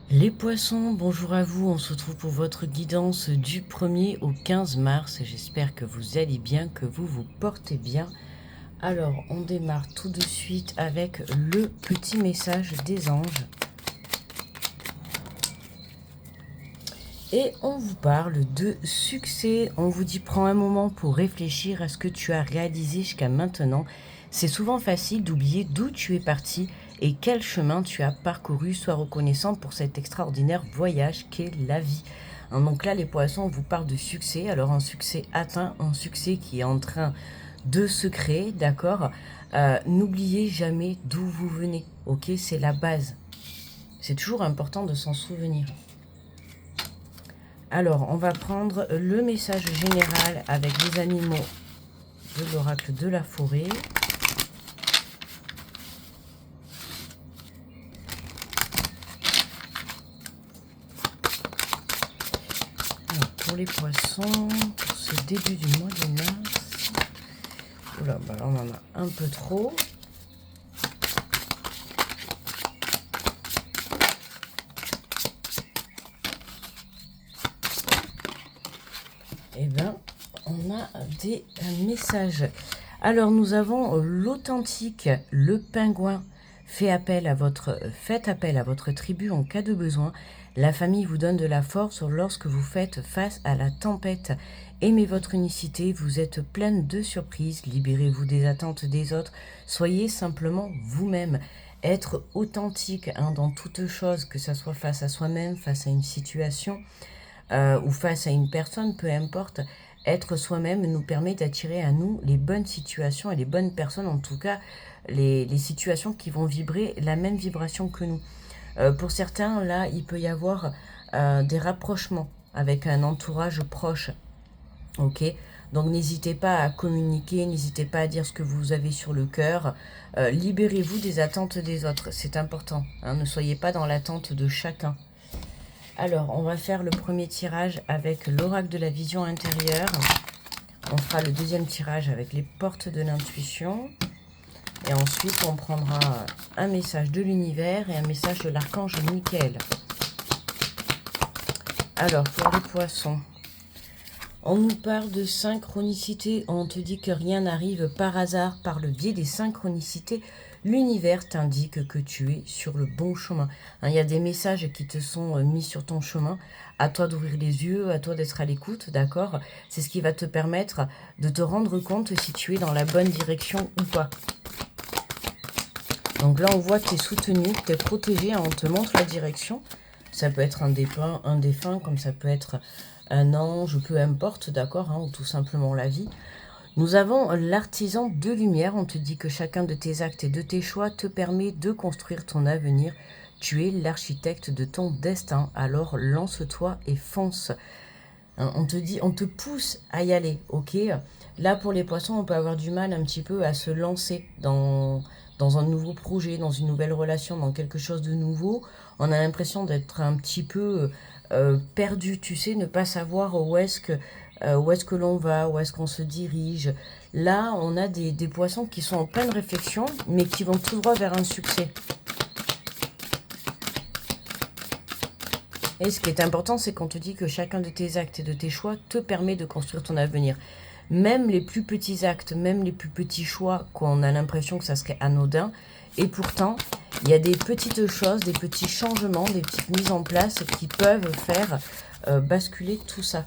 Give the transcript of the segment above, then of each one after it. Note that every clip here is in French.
Les poissons, bonjour à vous, on se retrouve pour votre guidance du 1er au 15 mars. J'espère que vous allez bien, que vous vous portez bien. Alors, on démarre tout de suite avec le petit message des anges. Et on vous parle de succès. On vous dit prends un moment pour réfléchir à ce que tu as réalisé jusqu'à maintenant. C'est souvent facile d'oublier d'où tu es parti et quel chemin tu as parcouru. Sois reconnaissant pour cet extraordinaire voyage qu'est la vie. Donc là, les poissons, on vous parle de succès. Alors un succès atteint, un succès qui est en train de se créer, d'accord. N'oubliez jamais d'où vous venez, ok. C'est la base. C'est toujours important de s'en souvenir. Alors, on va prendre le message général avec les animaux de l'oracle de la forêt. Alors, pour les poissons, pour ce début du mois de mars. Oula, bah là on en a un peu trop. Eh bien, on a des messages. Alors, nous avons l'authentique, le pingouin. Faites appel à votre tribu en cas de besoin. La famille vous donne de la force lorsque vous faites face à la tempête. Aimez votre unicité, vous êtes pleine de surprises. Libérez-vous des attentes des autres. Soyez simplement vous-même. Être authentique dans toute chose, que ce soit face à soi-même, face à une situation, ou face à une personne, peu importe, être soi-même nous permet d'attirer à nous les bonnes situations et les bonnes personnes, en tout cas les situations qui vont vibrer la même vibration que nous. Pour certains, là, il peut y avoir des rapprochements avec un entourage proche, ok. Donc n'hésitez pas à communiquer, n'hésitez pas à dire ce que vous avez sur le cœur. Libérez-vous des attentes des autres, c'est important, hein, ne soyez pas dans l'attente de chacun. Alors, on va faire le premier tirage avec l'oracle de la vision intérieure. On fera le deuxième tirage avec les portes de l'intuition. Et ensuite, on prendra un message de l'univers et un message de l'archange Michael. Alors, pour les poissons, on nous parle de synchronicité. On te dit que rien n'arrive par hasard par le biais des synchronicités. L'univers t'indique que tu es sur le bon chemin. Il y a des messages qui te sont mis sur ton chemin. À toi d'ouvrir les yeux, à toi d'être à l'écoute, d'accord. C'est ce qui va te permettre de te rendre compte si tu es dans la bonne direction ou pas. Donc là, on voit que tu es soutenu, que tu es protégé, on te montre la direction. Ça peut être un défunt, comme ça peut être un ange, peu importe, d'accord, ou tout simplement la vie. Nous avons l'artisan de lumière. On te dit que chacun de tes actes et de tes choix te permet de construire ton avenir. Tu es l'architecte de ton destin. Alors lance-toi et fonce. On te dit, on te pousse à y aller, ok. Là, pour les poissons, on peut avoir du mal un petit peu à se lancer dans un nouveau projet, dans une nouvelle relation, dans quelque chose de nouveau. On a l'impression d'être un petit peu perdu, tu sais, ne pas savoir où est-ce que l'on va, où est-ce qu'on se dirige. Là, on a des poissons qui sont en pleine réflexion, mais qui vont tout droit vers un succès. Et ce qui est important, c'est qu'on te dit que chacun de tes actes et de tes choix te permet de construire ton avenir. Même les plus petits actes, même les plus petits choix, qu'on a l'impression que ça serait anodin, et pourtant, il y a des petites choses, des petits changements, des petites mises en place qui peuvent faire basculer tout ça.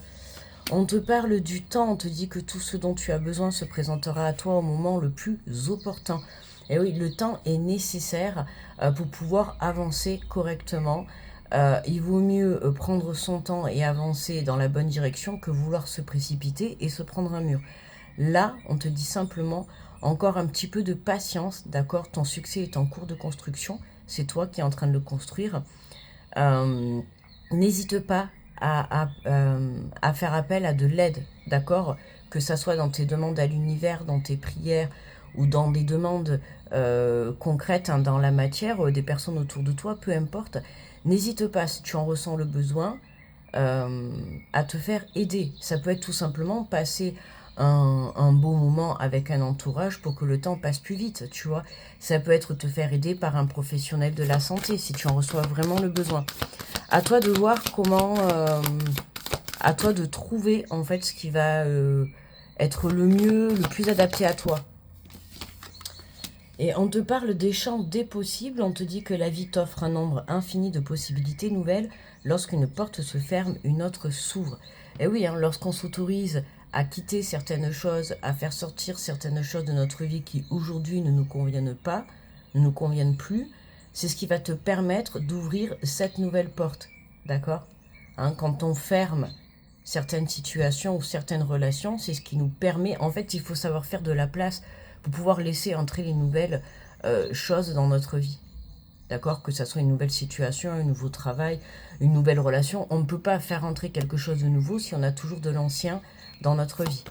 On te parle du temps, on te dit que tout ce dont tu as besoin se présentera à toi au moment le plus opportun. Et oui, le temps est nécessaire pour pouvoir avancer correctement. Il vaut mieux prendre son temps et avancer dans la bonne direction que vouloir se précipiter et se prendre un mur. Là, on te dit simplement encore un petit peu de patience, d'accord. Ton succès est en cours de construction, c'est toi qui es en train de le construire. N'hésite pas à faire appel à de l'aide, d'accord, que ça soit dans tes demandes à l'univers, dans tes prières ou dans des demandes concrètes dans la matière, des personnes autour de toi, peu importe. N'hésite pas, si tu en ressens le besoin, à te faire aider. Ça peut être tout simplement passer un beau moment avec un entourage pour que le temps passe plus vite, tu vois. Ça peut être te faire aider par un professionnel de la santé si tu en reçois vraiment le besoin. À toi de voir comment... à toi de trouver en fait ce qui va être le mieux, le plus adapté à toi. Et on te parle des champs des possibles, on te dit que la vie t'offre un nombre infini de possibilités nouvelles. Lorsqu'une porte se ferme, une autre s'ouvre. Et oui, hein, lorsqu'on s'autorise à quitter certaines choses, à faire sortir certaines choses de notre vie qui aujourd'hui ne nous conviennent pas, ne nous conviennent plus, c'est ce qui va te permettre d'ouvrir cette nouvelle porte. D'accord, hein, quand on ferme certaines situations ou certaines relations, c'est ce qui nous permet, en fait, il faut savoir faire de la place pour pouvoir laisser entrer les nouvelles choses dans notre vie. D'accord, que ça soit une nouvelle situation, un nouveau travail, une nouvelle relation. On ne peut pas faire entrer quelque chose de nouveau si on a toujours de l'ancien dans notre vie.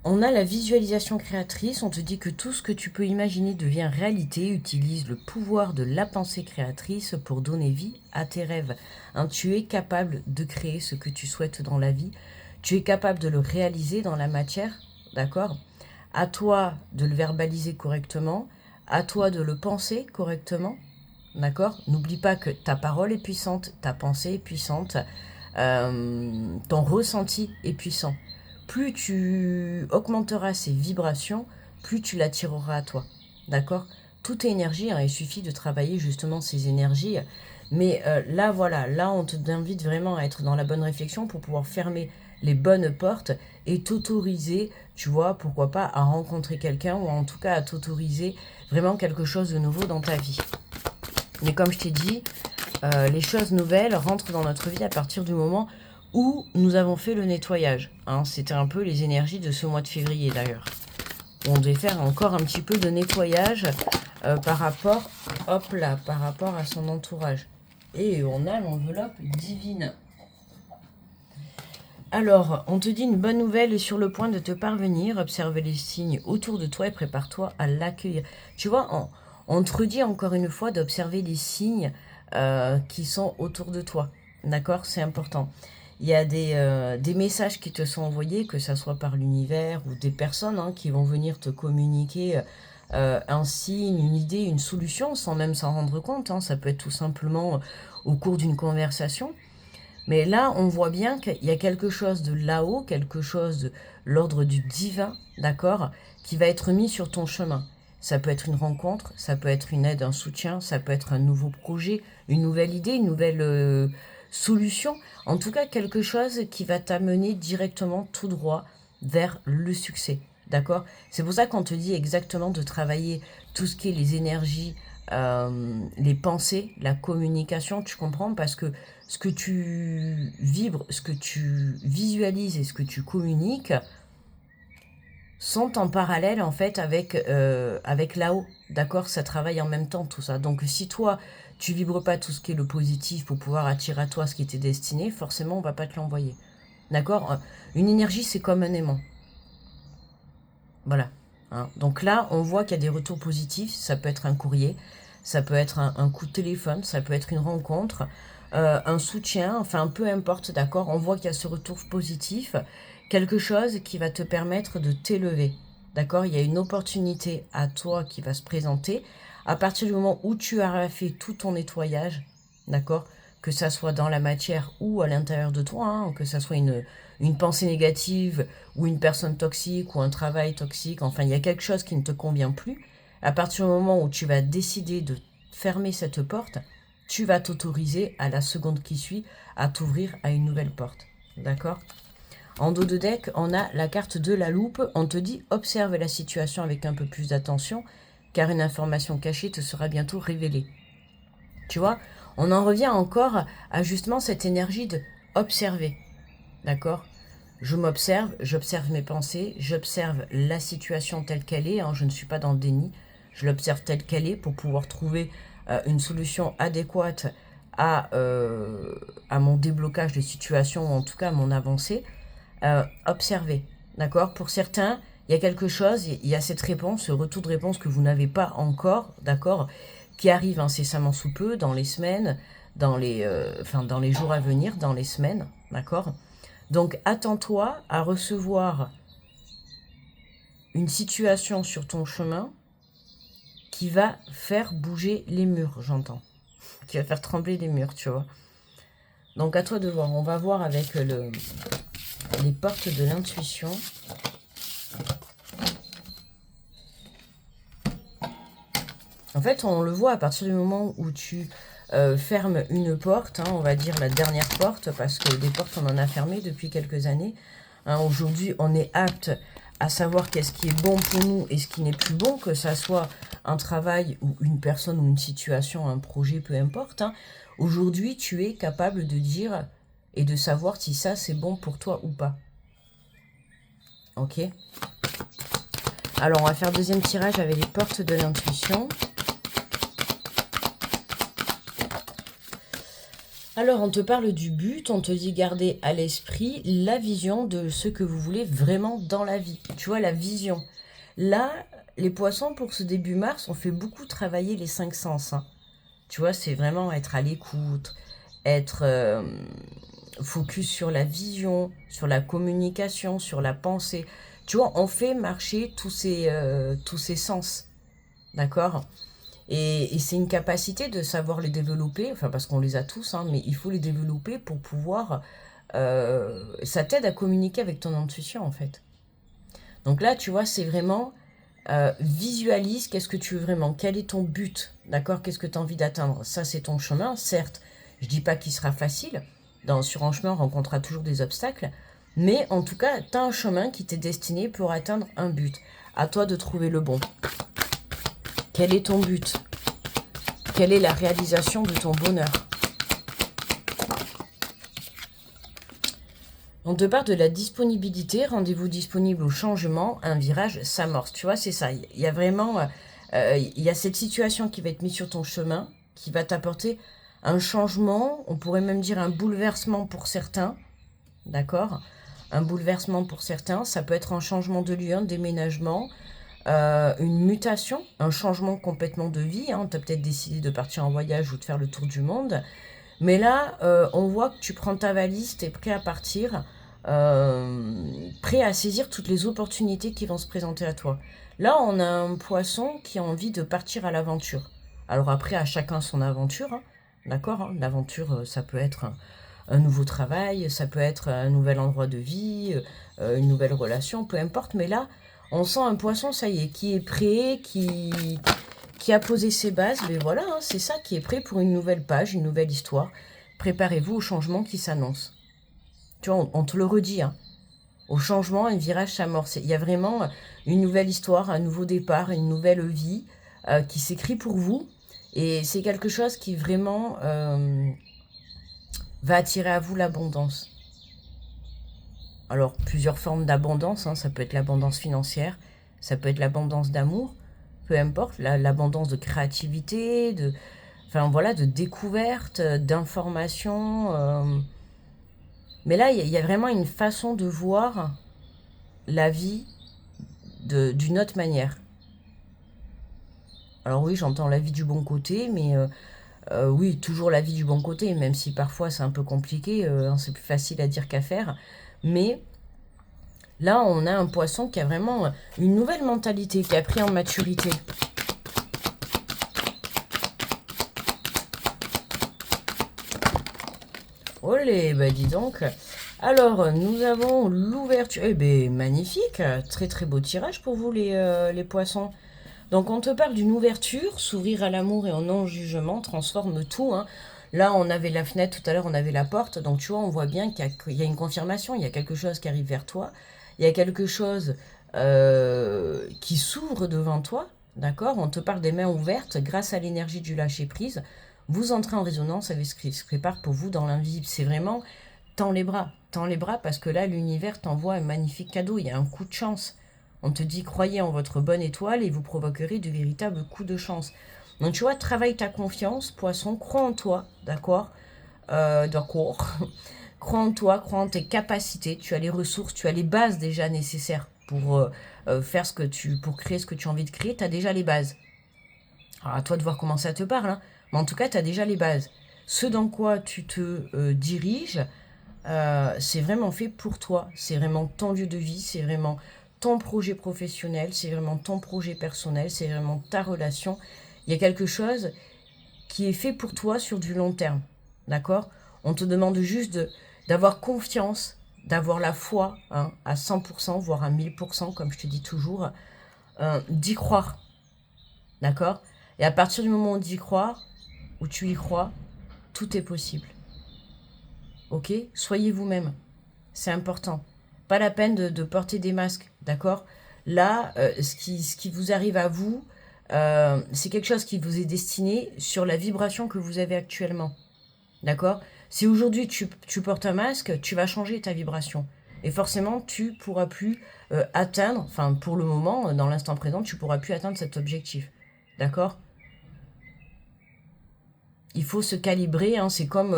On a la visualisation créatrice, on te dit que tout ce que tu peux imaginer devient réalité, utilise le pouvoir de la pensée créatrice pour donner vie à tes rêves. Hein, tu es capable de créer ce que tu souhaites dans la vie, tu es capable de le réaliser dans la matière, d'accord? À toi de le verbaliser correctement, à toi de le penser correctement, d'accord? N'oublie pas que ta parole est puissante, ta pensée est puissante, ton ressenti est puissant. Plus tu augmenteras ces vibrations, plus tu l'attireras à toi. D'accord? Tout est énergie, hein, il suffit de travailler justement ces énergies. Mais là, voilà, là, on t'invite vraiment à être dans la bonne réflexion pour pouvoir fermer les bonnes portes et t'autoriser, tu vois, pourquoi pas, à rencontrer quelqu'un ou en tout cas à t'autoriser vraiment quelque chose de nouveau dans ta vie. Mais comme je t'ai dit, les choses nouvelles rentrent dans notre vie à partir du moment où nous avons fait le nettoyage. Hein. C'était un peu les énergies de ce mois de février d'ailleurs. On devait faire encore un petit peu de nettoyage par rapport, hop là, par rapport à son entourage. Et on a l'enveloppe divine. Alors, on te dit une bonne nouvelle est sur le point de te parvenir. Observe les signes autour de toi et prépare-toi à l'accueillir. Tu vois, on te redit encore une fois d'observer les signes qui sont autour de toi. D'accord? C'est important. Il y a des messages qui te sont envoyés, que ce soit par l'univers ou des personnes hein, qui vont venir te communiquer un signe, une idée, une solution, sans même s'en rendre compte. Hein. Ça peut être tout simplement au cours d'une conversation. Mais là, on voit bien qu'il y a quelque chose de là-haut, quelque chose de l'ordre du divin, d'accord, qui va être mis sur ton chemin. Ça peut être une rencontre, ça peut être une aide, un soutien, ça peut être un nouveau projet, une nouvelle idée, une nouvelle solution. En tout cas, quelque chose qui va t'amener directement tout droit vers le succès, d'accord? C'est pour ça qu'on te dit exactement de travailler tout ce qui est les énergies, les pensées, la communication, tu comprends? Parce que ce que tu vibres, ce que tu visualises et ce que tu communiques sont en parallèle en fait avec là-haut, d'accord? Ça travaille en même temps tout ça. Donc si toi, tu vibres pas tout ce qui est le positif pour pouvoir attirer à toi ce qui t'est destiné, forcément on va pas te l'envoyer. D'accord? Une énergie c'est comme un aimant. Voilà. Hein. Donc là, on voit qu'il y a des retours positifs. Ça peut être un courrier, ça peut être un coup de téléphone, ça peut être une rencontre, un soutien, enfin peu importe, d'accord. On voit qu'il y a ce retour positif, quelque chose qui va te permettre de t'élever, d'accord. Il y a une opportunité à toi qui va se présenter à partir du moment où tu auras fait tout ton nettoyage, d'accord. Que ça soit dans la matière ou à l'intérieur de toi, hein, que ça soit une pensée négative ou une personne toxique ou un travail toxique, enfin il y a quelque chose qui ne te convient plus, à partir du moment où tu vas décider de fermer cette porte, tu vas t'autoriser à la seconde qui suit à t'ouvrir à une nouvelle porte. D'accord? En dos de deck, on a la carte de la loupe. On te dit observe la situation avec un peu plus d'attention car une information cachée te sera bientôt révélée. Tu vois, on en revient encore à justement cette énergie de observer. D'accord? Je m'observe, j'observe mes pensées, j'observe la situation telle qu'elle est, hein, je ne suis pas dans le déni, je l'observe telle qu'elle est pour pouvoir trouver une solution adéquate à mon déblocage de situation, ou en tout cas à mon avancée. Observer, d'accord? Pour certains, il y a quelque chose, il y a cette réponse, ce retour de réponse que vous n'avez pas encore, d'accord? Qui arrive incessamment sous peu, dans les semaines, enfin, dans les jours à venir, dans les semaines, d'accord? Donc, attends-toi à recevoir une situation sur ton chemin qui va faire bouger les murs, j'entends. Qui va faire trembler les murs, tu vois. Donc, à toi de voir. On va voir avec les portes de l'intuition. En fait, on le voit à partir du moment où tu fermes une porte, hein, on va dire la dernière porte, parce que des portes, on en a fermé depuis quelques années. Hein, aujourd'hui, on est apte à savoir qu'est-ce qui est bon pour nous et ce qui n'est plus bon, que ça soit un travail ou une personne ou une situation, un projet, peu importe. Hein. Aujourd'hui, tu es capable de dire et de savoir si ça, c'est bon pour toi ou pas. Ok? Alors, on va faire deuxième tirage avec les portes de l'intuition. Alors, on te parle du but, on te dit garder à l'esprit la vision de ce que vous voulez vraiment dans la vie. Tu vois, la vision. Là, les poissons, pour ce début mars, on fait beaucoup travailler les 5 sens. Hein. Tu vois, c'est vraiment être à l'écoute, être focus sur la vision, sur la communication, sur la pensée. Tu vois, on fait marcher tous ces sens. D'accord ? Et c'est une capacité de savoir les développer, enfin parce qu'on les a tous, hein, mais il faut les développer pour pouvoir... ça t'aide à communiquer avec ton intuition en fait. Donc là, tu vois, c'est vraiment... visualise qu'est-ce que tu veux vraiment, quel est ton but, d'accord, qu'est-ce que tu as envie d'atteindre. Ça, c'est ton chemin, certes, je dis pas qu'il sera facile, sur un chemin, on rencontrera toujours des obstacles, mais en tout cas, tu as un chemin qui t'est destiné pour atteindre un but. À toi de trouver le bon. Quel est ton but? Quelle est la réalisation de ton bonheur? On te parle de la disponibilité, rendez-vous disponible au changement, un virage s'amorce. Tu vois, c'est ça. Il y a vraiment... il y a cette situation qui va être mise sur ton chemin, qui va t'apporter un changement, on pourrait même dire un bouleversement pour certains. D'accord? Un bouleversement pour certains. Ça peut être un changement de lieu, un déménagement, une mutation, un changement complètement de vie. Hein. Tu as peut-être décidé de partir en voyage ou de faire le tour du monde. Mais là, on voit que tu prends ta valise, tu es prêt à partir, prêt à saisir toutes les opportunités qui vont se présenter à toi. Là, on a un poisson qui a envie de partir à l'aventure. Alors après, à chacun son aventure, hein, d'accord, hein. L'aventure, ça peut être un nouveau travail, ça peut être un nouvel endroit de vie, une nouvelle relation, peu importe. Mais là, on sent un poisson, ça y est, qui est prêt, qui a posé ses bases. Mais voilà, hein, c'est ça, qui est prêt pour une nouvelle page, une nouvelle histoire. Préparez-vous au changement qui s'annonce. Tu vois, on te le redit, hein. Au changement, un virage s'amorce. Il y a vraiment une nouvelle histoire, un nouveau départ, une nouvelle vie qui s'écrit pour vous. Et c'est quelque chose qui vraiment va attirer à vous l'abondance. Alors, plusieurs formes d'abondance, hein. Ça peut être l'abondance financière, ça peut être l'abondance d'amour, peu importe, l'abondance de créativité, enfin voilà, de découverte, d'information. Mais là, il y a vraiment une façon de voir la vie d'une autre manière. Alors oui, j'entends la vie du bon côté, mais oui, toujours la vie du bon côté, même si parfois c'est un peu compliqué, hein, c'est plus facile à dire qu'à faire. Mais là, on a un poisson qui a vraiment une nouvelle mentalité, qui a pris en maturité. Olé, bah dis donc. Alors, nous avons l'ouverture. Eh ben, magnifique. Très très beau tirage pour vous les poissons. Donc, on te parle d'une ouverture, s'ouvrir à l'amour et au non-jugement transforme tout. Hein. Là, on avait la fenêtre, tout à l'heure, on avait la porte. Donc, tu vois, on voit bien qu'il y a une confirmation, il y a quelque chose qui arrive vers toi. Il y a quelque chose qui s'ouvre devant toi. D'accord? On te parle des mains ouvertes grâce à l'énergie du lâcher-prise. Vous entrez en résonance avec ce qui se prépare pour vous dans l'invisible. C'est vraiment tends les bras parce que là, l'univers t'envoie un magnifique cadeau. Il y a un coup de chance. On te dit, croyez en votre bonne étoile et vous provoquerez de véritables coups de chance. Donc, tu vois, travaille ta confiance, poisson, crois en toi, d'accord? D'accord. Crois en toi, crois en tes capacités. Tu as les ressources, tu as les bases déjà nécessaires pour faire pour créer ce que tu as envie de créer. Tu as déjà les bases. Alors, à toi de voir comment ça te parle, hein. Mais en tout cas, tu as déjà les bases. ce dans quoi tu te diriges, c'est vraiment fait pour toi. C'est vraiment ton lieu de vie, c'est vraiment ton projet professionnel, c'est vraiment ton projet personnel, c'est vraiment ta relation. Il y a quelque chose qui est fait pour toi sur du long terme. D'accord? On te demande juste d'avoir confiance, d'avoir la foi hein, à 100%, voire à 1000%, comme je te dis toujours, d'y croire. D'accord? Et à partir du moment où tu y crois, tout est possible. Ok? Soyez vous-même. C'est important. Pas la peine de porter des masques. D'accord? Là, ce qui vous arrive à vous, c'est quelque chose qui vous est destiné sur la vibration que vous avez actuellement. D'accord? Si aujourd'hui tu portes un masque, tu vas changer ta vibration. Et forcément, tu pourras plus atteindre, enfin pour le moment, dans l'instant présent, tu pourras plus atteindre cet objectif. D'accord? Il faut se calibrer, hein, c'est comme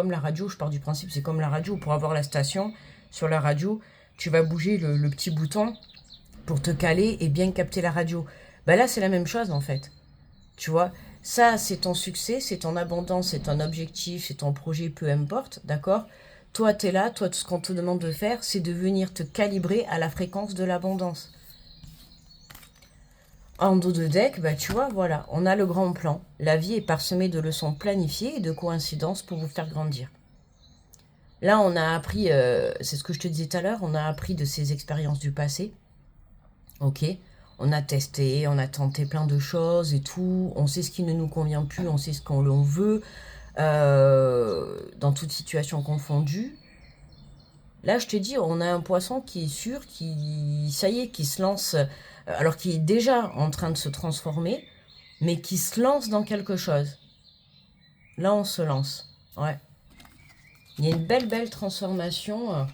la radio, je pars du principe, c'est comme la radio. Pour avoir la station sur la radio, tu vas bouger le petit bouton pour te caler et bien capter la radio. Ben là, c'est la même chose en fait. Tu vois, ça, c'est ton succès, c'est ton abondance, c'est ton objectif, c'est ton projet, peu importe, d'accord? Toi, tu es là, toi, tout ce qu'on te demande de faire, c'est de venir te calibrer à la fréquence de l'abondance. En dos de deck, bah, tu vois, voilà, on a le grand plan. La vie est parsemée de leçons planifiées et de coïncidences pour vous faire grandir. Là, on a appris, c'est ce que je te disais tout à l'heure, on a appris de ces expériences du passé. Ok, on a testé, on a tenté plein de choses et tout. On sait ce qui ne nous convient plus, on sait ce qu'on veut, dans toute situation confondue. Là, je te dis, on a un poisson qui est sûr, ça y est, qui se lance, alors qui est déjà en train de se transformer, mais qui se lance dans quelque chose. Là, on se lance. Ouais. Il y a une belle transformation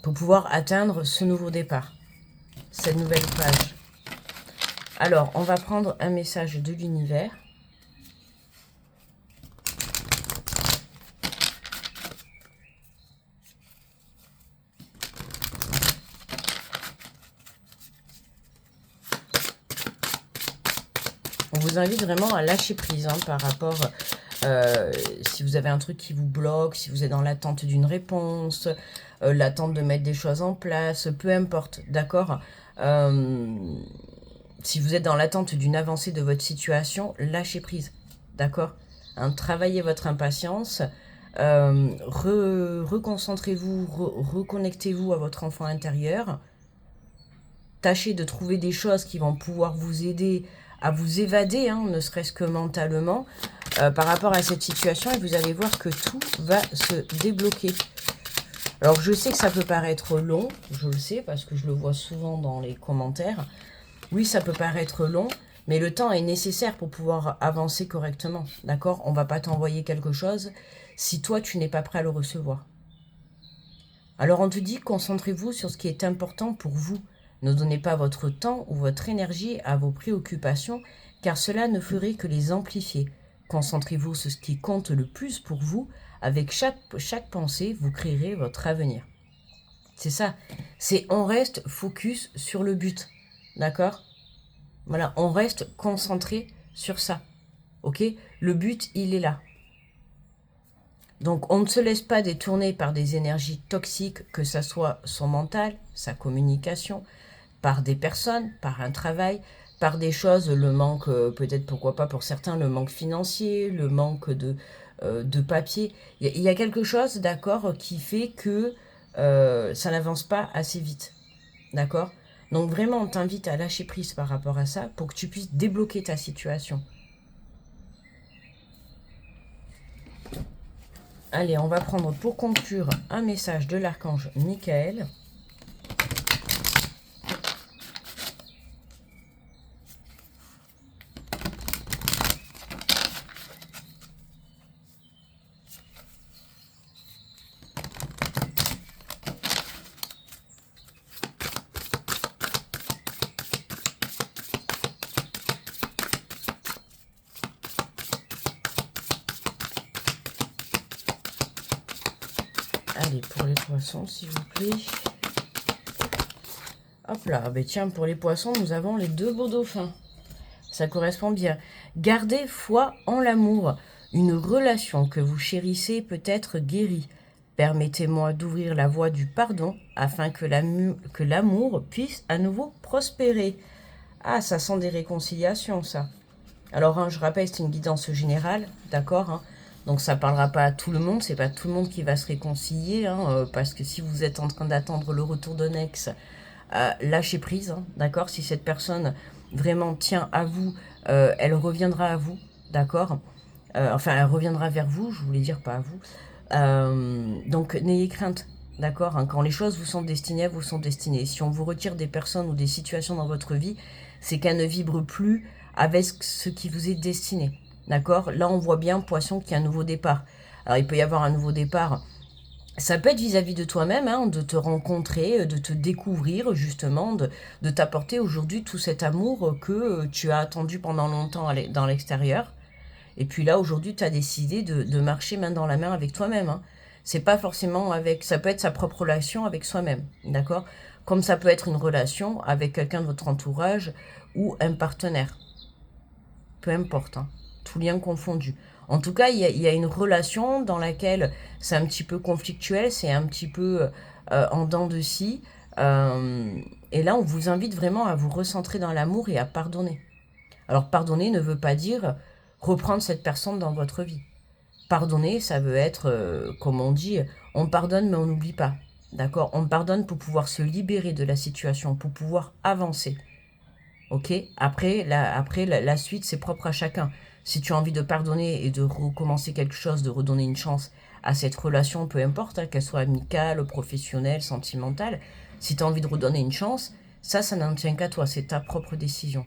pour pouvoir atteindre ce nouveau départ, cette nouvelle page. Alors, on va prendre un message de l'univers. On vous invite vraiment à lâcher prise hein, par rapport, si vous avez un truc qui vous bloque, si vous êtes dans l'attente d'une réponse, l'attente de mettre des choses en place, peu importe, d'accord si vous êtes dans l'attente d'une avancée de votre situation, lâchez prise, d'accord hein, travaillez votre impatience, reconcentrez-vous, reconnectez-vous à votre enfant intérieur, tâchez de trouver des choses qui vont pouvoir vous aider à vous évader, hein, ne serait-ce que mentalement, par rapport à cette situation, et vous allez voir que tout va se débloquer. Alors, je sais que ça peut paraître long, je le sais, parce que je le vois souvent dans les commentaires. Oui, ça peut paraître long, mais le temps est nécessaire pour pouvoir avancer correctement, d'accord? On ne va pas t'envoyer quelque chose si toi, tu n'es pas prêt à le recevoir. Alors, on te dit, concentrez-vous sur ce qui est important pour vous. Ne donnez pas votre temps ou votre énergie à vos préoccupations, car cela ne ferait que les amplifier. Concentrez-vous sur ce qui compte le plus pour vous. Avec chaque pensée, vous créerez votre avenir. C'est ça. C'est on reste focus sur le but. D'accord? Voilà, on reste concentré sur ça. Ok? Le but, il est là. Donc, on ne se laisse pas détourner par des énergies toxiques, que ça soit son mental, sa communication, par des personnes, par un travail, par des choses, le manque, peut-être pourquoi pas pour certains, le manque financier, le manque de papier. Il y a quelque chose, d'accord, qui fait que ça n'avance pas assez vite. D'accord? Donc vraiment, on t'invite à lâcher prise par rapport à ça pour que tu puisses débloquer ta situation. Allez, on va prendre pour conclure un message de l'archange Michael. Allez, pour les poissons, s'il vous plaît. Hop là, ben tiens, pour les poissons, nous avons les deux beaux dauphins. Ça correspond bien. Gardez foi en l'amour. Une relation que vous chérissez peut être guérie. Permettez-moi d'ouvrir la voie du pardon afin que l'amour puisse à nouveau prospérer. Ah, ça sent des réconciliations, ça. Alors, hein, je rappelle, c'est une guidance générale, d'accord, hein. Donc, ça ne parlera pas à tout le monde, c'est pas tout le monde qui va se réconcilier, hein, parce que si vous êtes en train d'attendre le retour d'un ex, lâchez prise, hein, d'accord. Si cette personne vraiment tient à vous, elle reviendra à vous, d'accord. Enfin, elle reviendra vers vous, je voulais dire pas à vous. Donc, n'ayez crainte, d'accord, hein. Quand les choses vous sont destinées, elles vous sont destinées. Si on vous retire des personnes ou des situations dans votre vie, c'est qu'elles ne vibrent plus avec ce qui vous est destiné. D'accord. Là, on voit bien, Poisson, qu'il y a un nouveau départ. Alors, il peut y avoir un nouveau départ. Ça peut être vis-à-vis de toi-même, hein, de te rencontrer, de te découvrir, justement, de t'apporter aujourd'hui tout cet amour que tu as attendu pendant longtemps dans l'extérieur. Et puis là, aujourd'hui, tu as décidé de marcher main dans la main avec toi-même, hein. C'est pas forcément avec... Ça peut être sa propre relation avec soi-même, d'accord. Comme ça peut être une relation avec quelqu'un de votre entourage ou un partenaire. Peu importe, hein, tout lien confondu. En tout cas, il y a une relation dans laquelle c'est un petit peu conflictuel, c'est un petit peu en dents de scie. Et là, on vous invite vraiment à vous recentrer dans l'amour et à pardonner. Alors, pardonner ne veut pas dire reprendre cette personne dans votre vie. Pardonner, ça veut être, comme on dit, on pardonne mais on n'oublie pas. D'accord. On pardonne pour pouvoir se libérer de la situation, pour pouvoir avancer. Ok. Après, la suite, c'est propre à chacun. Si tu as envie de pardonner et de recommencer quelque chose, de redonner une chance à cette relation, peu importe, hein, qu'elle soit amicale, professionnelle, sentimentale, si tu as envie de redonner une chance, ça n'en tient qu'à toi, c'est ta propre décision.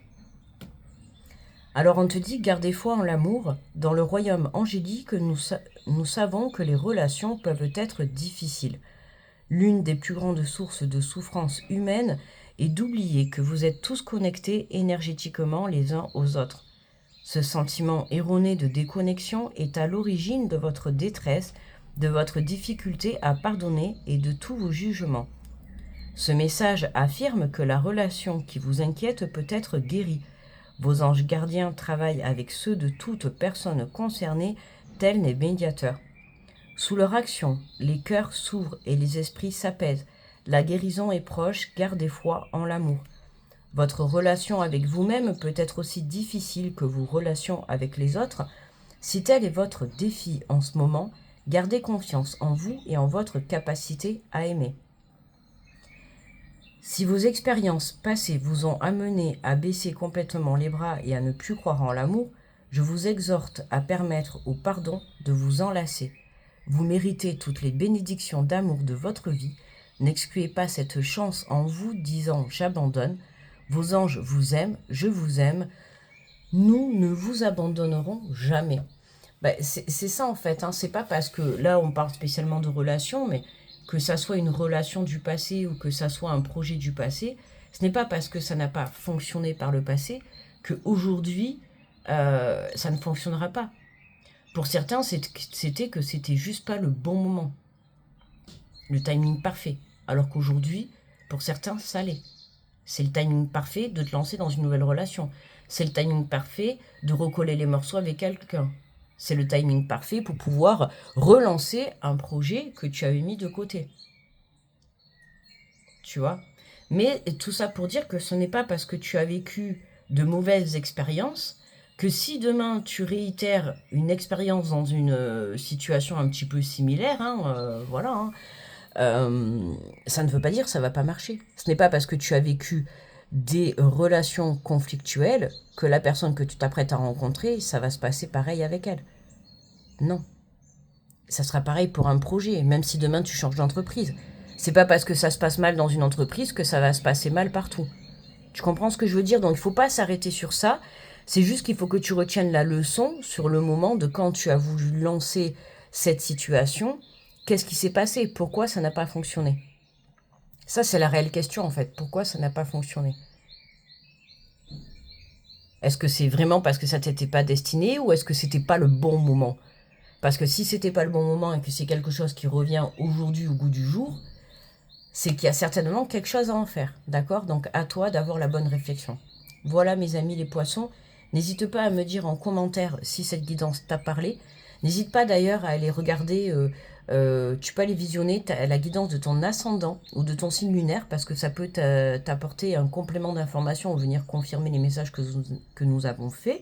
Alors on te dit, gardez foi en l'amour. Dans le royaume angélique, nous savons que les relations peuvent être difficiles. L'une des plus grandes sources de souffrance humaine est d'oublier que vous êtes tous connectés énergétiquement les uns aux autres. Ce sentiment erroné de déconnexion est à l'origine de votre détresse, de votre difficulté à pardonner et de tous vos jugements. Ce message affirme que la relation qui vous inquiète peut être guérie. Vos anges gardiens travaillent avec ceux de toute personne concernée, tels les médiateurs. Sous leur action, les cœurs s'ouvrent et les esprits s'apaisent. La guérison est proche, gardez foi en l'amour. Votre relation avec vous-même peut être aussi difficile que vos relations avec les autres. Si tel est votre défi en ce moment, gardez confiance en vous et en votre capacité à aimer. Si vos expériences passées vous ont amené à baisser complètement les bras et à ne plus croire en l'amour, je vous exhorte à permettre au pardon de vous enlacer. Vous méritez toutes les bénédictions d'amour de votre vie. N'excluez pas cette chance en vous disant « j'abandonne ». Vos anges vous aiment, je vous aime. Nous ne vous abandonnerons jamais. C'est ça en fait, hein. C'est pas parce que là on parle spécialement de relations, mais que ça soit une relation du passé ou que ça soit un projet du passé, ce n'est pas parce que ça n'a pas fonctionné par le passé qu'aujourd'hui ça ne fonctionnera pas. Pour certains, c'était juste pas le bon moment, le timing parfait. Alors qu'aujourd'hui, pour certains, ça l'est. C'est le timing parfait de te lancer dans une nouvelle relation. C'est le timing parfait de recoller les morceaux avec quelqu'un. C'est le timing parfait pour pouvoir relancer un projet que tu avais mis de côté. Tu vois? Mais tout ça pour dire que ce n'est pas parce que tu as vécu de mauvaises expériences que si demain tu réitères une expérience dans une situation un petit peu similaire, hein, voilà, hein, ça ne veut pas dire que ça ne va pas marcher. Ce n'est pas parce que tu as vécu des relations conflictuelles que la personne que tu t'apprêtes à rencontrer, ça va se passer pareil avec elle. Non. Ça sera pareil pour un projet, même si demain tu changes d'entreprise. C'est pas parce que ça se passe mal dans une entreprise que ça va se passer mal partout. Tu comprends ce que je veux dire? Donc il ne faut pas s'arrêter sur ça. C'est juste qu'il faut que tu retiennes la leçon sur le moment de quand tu as voulu lancer cette situation. Qu'est-ce qui s'est passé? Pourquoi ça n'a pas fonctionné? Ça, c'est la réelle question en fait. Pourquoi ça n'a pas fonctionné? Est-ce que c'est vraiment parce que ça t'était pas destiné ou est-ce que c'était pas le bon moment? Parce que si c'était pas le bon moment et que c'est quelque chose qui revient aujourd'hui au goût du jour, c'est qu'il y a certainement quelque chose à en faire, d'accord? Donc à toi d'avoir la bonne réflexion. Voilà mes amis les poissons, N'hésite pas à me dire en commentaire si cette guidance t'a parlé. N'hésite pas d'ailleurs à aller regarder, tu peux aller visionner la guidance de ton ascendant ou de ton signe lunaire parce que ça peut t'apporter un complément d'information ou venir confirmer les messages que nous avons faits.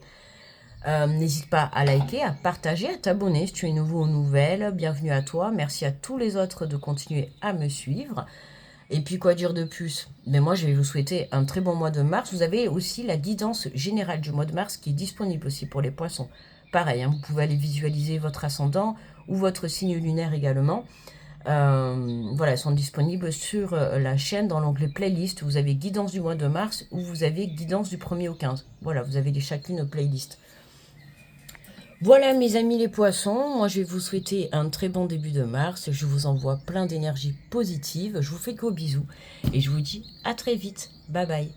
N'hésite pas à liker, à partager, à t'abonner si tu es nouveau aux nouvelles. Bienvenue à toi. Merci à tous les autres de continuer à me suivre. Et puis, quoi dire de plus? Mais moi, je vais vous souhaiter un très bon mois de mars. Vous avez aussi la guidance générale du mois de mars qui est disponible aussi pour les poissons. Pareil, hein, vous pouvez aller visualiser votre ascendant ou votre signe lunaire également. Voilà, elles sont disponibles sur la chaîne dans l'onglet playlist. Vous avez guidance du mois de mars ou vous avez guidance du 1er au 15. Voilà, vous avez chacune playlist. Voilà mes amis les poissons, moi je vais vous souhaiter un très bon début de mars, je vous envoie plein d'énergie positive, je vous fais gros bisous et je vous dis à très vite, bye bye.